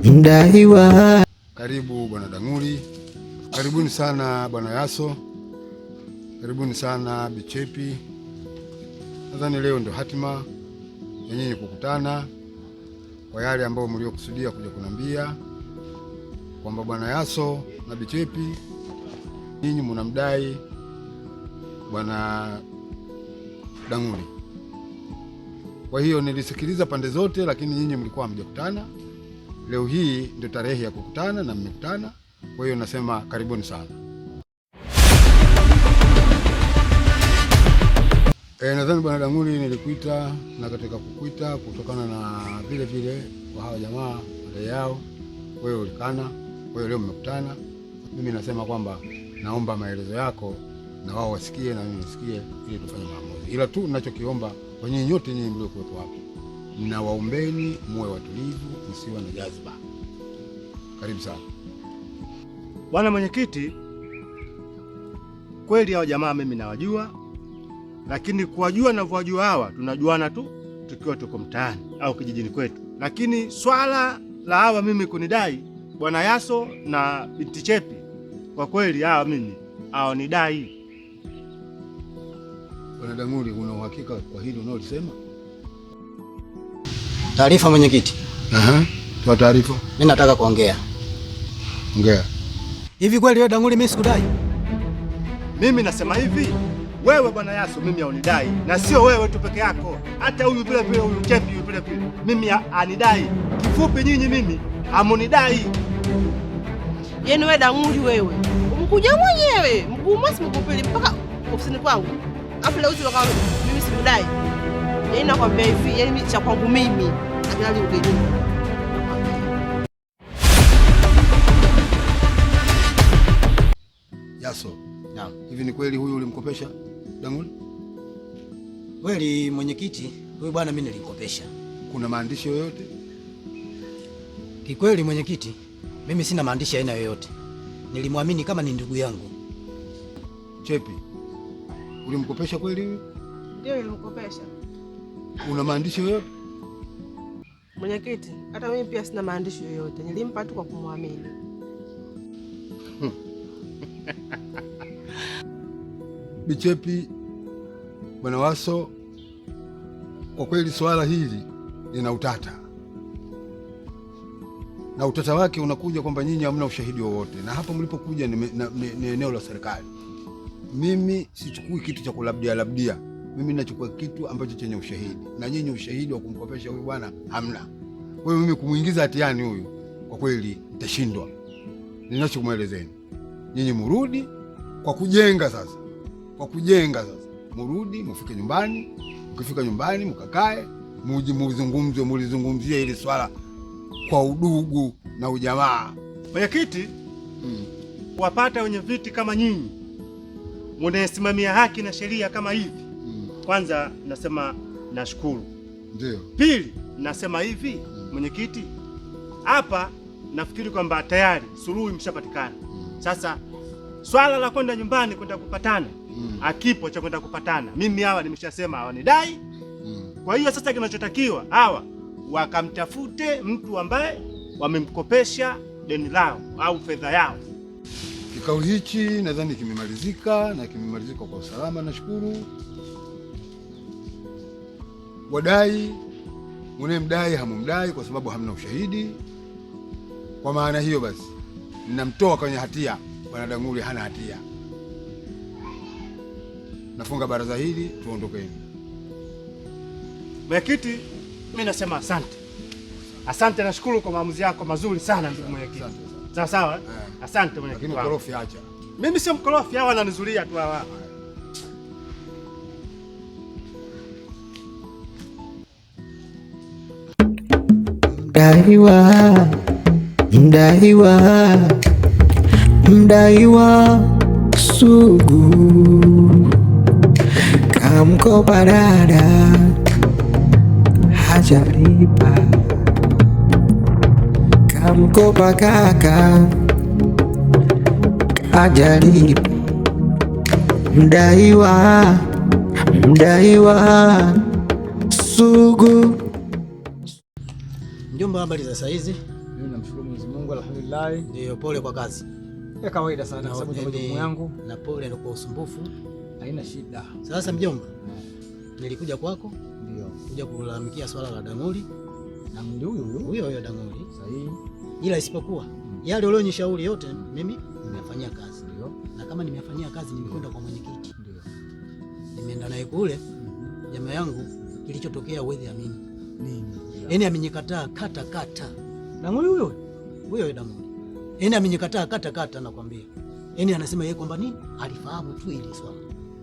Mdaiwa. Karibu bwana Dang'uli, karibuni sana bwana Yaso, karibuni sana Bichepi. Nadhani leo ndio hatima ya nyinyi kukutana kwa yale ambayo mliokusudia kuja kunambia kwamba bwana Yaso na Bichepi nyinyi mnamdai bwana Dang'uli. Kwa hiyo nilisikiliza pande zote, lakini nyinyi mlikuwa hamjakutana. Leo hii ndio tarehe ya kukutana na mmekutana. Kwa hiyo nasema karibuni sana. Nadhani bwana Dang'uli nilikuita, na katika kukuita kutokana na vile vile kwa hawa jamaa madai yao, wewe ulikana. Kwa hiyo leo mmekutana. Mimi nasema kwamba naomba maelezo yako na wao wasikie na mimi nisikie ili tufanye maamuzi. Ila tu ninachokiomba kwa nyinyi nyote nyinyi mliokuwepo hapa, ninawaombeni muwe watulivu, msiwe na jazba. Karibu sana. Bwana mwenyekiti, kweli hao jamaa mimi nawajua, lakini kuwajua na kuwajua hawa tunajuana tu tukiwa tuko mtaani au kijijini kwetu. Lakini swala la hawa mimi kunidai bwana Yaso na binti Chepi, kwa kweli hawa mimi hawanidai. Bwana Dang'uli, una uhakika kwa hili unaolisema? Taarifa mwenyekiti. Toa taarifa. Mimi nataka kuongea. Ongea. Hivi kweli wewe Dang'uli mimi sikudai? Mimi nasema hivi, wewe bwana Yaso mimi haunidai, na sio wewe tu peke yako, hata huyu vile vile, huyu Chepi vile vile mimi anidai. Kifupi nyinyi mimi hamunidai. Yaani wewe Dang'uli, wewe umkuja mwenyewe mguu mosi mkupili mpaka ofisini kwangu, afu leo usiwe kama mimi sikudai. Yaani nakwambia hivi, yaani mimi cha kwangu mimi akilali ugeni. Yaso, naam. Hivi ni kweli huyu ulimkopesha Dang'uli? Kweli mwenyekiti, huyu bwana mimi nilimkopesha. Kuna maandishi yoyote? Kikweli mwenyekiti, mimi sina maandishi aina yoyote. Nilimwamini kama ni ndugu yangu. Chepi, ulimkopesha kweli huyu? Ndio nilimkopesha. Una maandishi yoyote? Mwenyekiti, hata mimi pia sina maandishi yoyote. Nilimpa tu kwa kumwamini. Bichepi, bwana Waso, kwa kweli swala hili lina utata, na utata wake unakuja kwamba nyinyi hamna ushahidi wowote, na hapa mlipokuja ni eneo la serikali. Mimi sichukui kitu cha kulabdia, mimi nachukua kitu ambacho chenye ushahidi, na nyinyi ushahidi wa kumkopesha huyu bwana hamna. Kwa hiyo mimi kumuingiza hatiani huyu kwa kweli nitashindwa. Ninachomuelezeni nyinyi, murudi kwa kujenga sasa, murudi mufike nyumbani. Ukifika nyumbani mkakae, mulizungumzie hili swala kwa udugu na ujamaa. Mwenyekiti, wapata wenye viti kama nyinyi munasimamia haki na sheria kama hivi, kwanza nasema nashukuru. Ndio. Pili nasema hivi, mwenyekiti, hapa nafikiri kwamba tayari suluhu imeshapatikana. Sasa swala la kwenda nyumbani kwenda kupatana, akipo cha kwenda kupatana, mimi hawa nimeshasema hawanidai. Kwa hiyo sasa kinachotakiwa hawa wakamtafute mtu ambaye wamemkopesha deni lao au fedha yao. Kikao hichi nadhani kimemalizika, na kimemalizika kwa usalama, nashukuru. Wadai mdai hamumdai kwa sababu hamna ushahidi. Kwa maana hiyo basi ninamtoa kwenye hatia bwana Dang'uli, hana hatia. Nafunga baraza hili, tuondokeni. Mwenyekiti, mimi nasema asante. Asante, nashukuru kwa maamuzi yako mazuri sana ndugu mwenyekiti. Sawa sawa? Asante mwenyekiti. Lakini mkorofi acha. Mimi sio mkorofi, hawa wananizulia tu hawa. Mdaiwa sugu, kamkopa dada hajalipa, kamkopa kaka hajalipa. Mdaiwa sugu. Mjomba, habari za saizi? Mimi namshukuru Mwenyezi Mungu, alhamdulillah. Ndio, pole kwa kazi. Ya kawaida sana kwa sababu ndio majukumu yangu. Na pole kwa usumbufu. Haina shida. Sasa mjomba, nilikuja kwako ndio kuja kulalamikia swala la Dang'uli. Dang'uli huyo Dang'uli. Sahihi. Ila isipokuwa yale ulionishauri yote mimi nimefanyia kazi. Ndio. Na kama nimefanyia kazi nimekwenda kwa mwenyekiti. Ndio. Nimeenda naye kule. Jamaa yangu kilichotokea uweze amini. Nini? Yaani amenikataa kata. Dang'uli huyo Dang'uli. Yaani amenikataa kata nakwambia. Yaani anasema yeye kwamba nini? Alifahamu tu ile swala.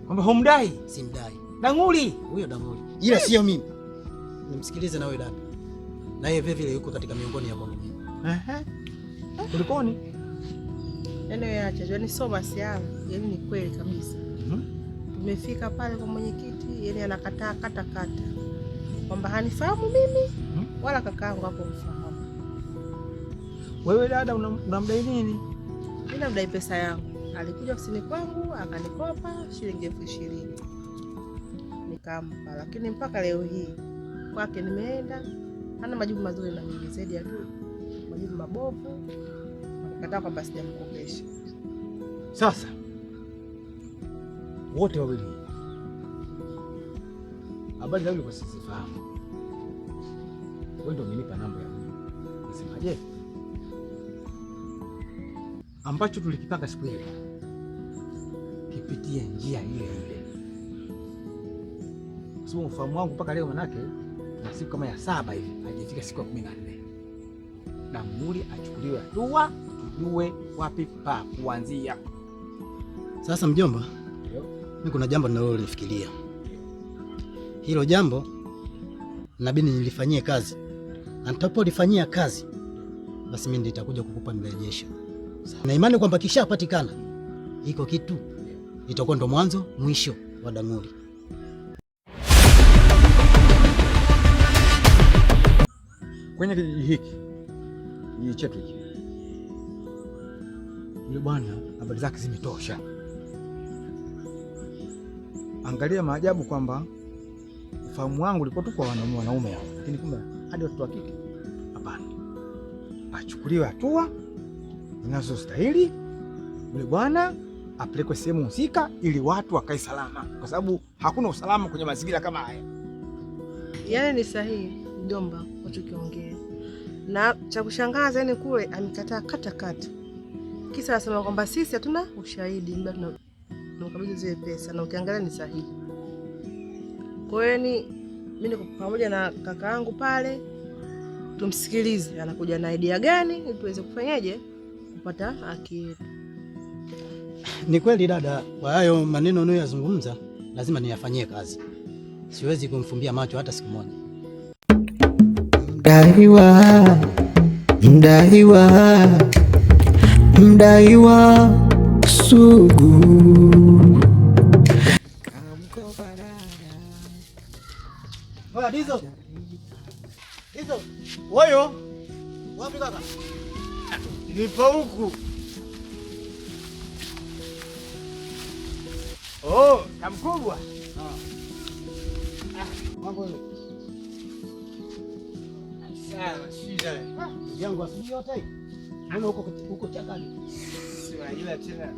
Kwamba humdai? Simdai. Dang'uli. Huyo Dang'uli. Ila sio mimi. Nimsikilize na wewe dada. Na yeye vile yuko katika miongoni ya kwangu mimi. Kulikoni? Yaani wewe acha, yaani sio masiara, yaani ni kweli kabisa. Tumefika pale kwa mwenyekiti, yaani anakataa kata. Kwamba hanifahamu mimi wala kakaangu hapo mfahamu. Wewe dada unamdai nini? Mimi namdai pesa yangu. Alikuja ofisini kwangu akanikopa shilingi 20,000. Nikampa, lakini mpaka leo hii kwake nimeenda hana majibu mazuri na mimi, zaidi ya tu majibu mabovu. Nikataa kwamba sijamkopesha. Sasa wote wawili habari za yule kwa sisi fahamu. Wewe ndio umenipa namba ya huyo. Nasemaje? Ambacho tulikipanga siku ile kipitie njia ile. Kwa sababu ufahamu wangu mpaka leo manake na siku kama ya 7 hivi hajafika siku ya 14. Dang'uli achukuliwe hatua, tujue wapi pa kuanzia. Sasa mjomba, mimi kuna jambo ninalolifikiria. Hilo jambo inabidi nilifanyie kazi. Na nitapolifanyia kazi basi mimi nitakuja kukupa mrejesho. Na imani kwamba kishapatikana iko kitu itakuwa ndo mwanzo mwisho wa Dang'uli. Kwenye kijiji hiki, kijiji chetu hiki, yule bwana habari zake zimetosha. Angalia maajabu kwamba ufahamu wangu ulikuwa tu kwa wanaume hao, lakini kumbe hadi watoto wa kike hapana. Achukuliwe hatua zinazostahili, yule bwana apelekwe sehemu husika ili watu wakae salama, kwa sababu hakuna usalama kwenye mazingira kama haya. Yaani ni sahihi mjomba unachokiongea. Na cha kushangaza yani kule amekataa kata. Kisa anasema kwamba sisi hatuna ushahidi, mbona tunakabidhi zile pesa, na ukiangalia ni sahihi. Kwa hiyo ni mimi niko pamoja na kakaangu pale, tumsikilize anakuja na idea gani ili tuweze kufanyaje kupata haki yetu. Ni kweli dada, kwa hayo maneno unayozungumza lazima niyafanyie kazi. Siwezi kumfumbia macho hata siku moja. Mdaiwa sugu. Dizo. Wewe wapi kaka? Nipo huku. Oh, kamkubwa. Mambo ni sawa, shida. yangu asubuhi yote. Naona huko chakani. Sio ila tena.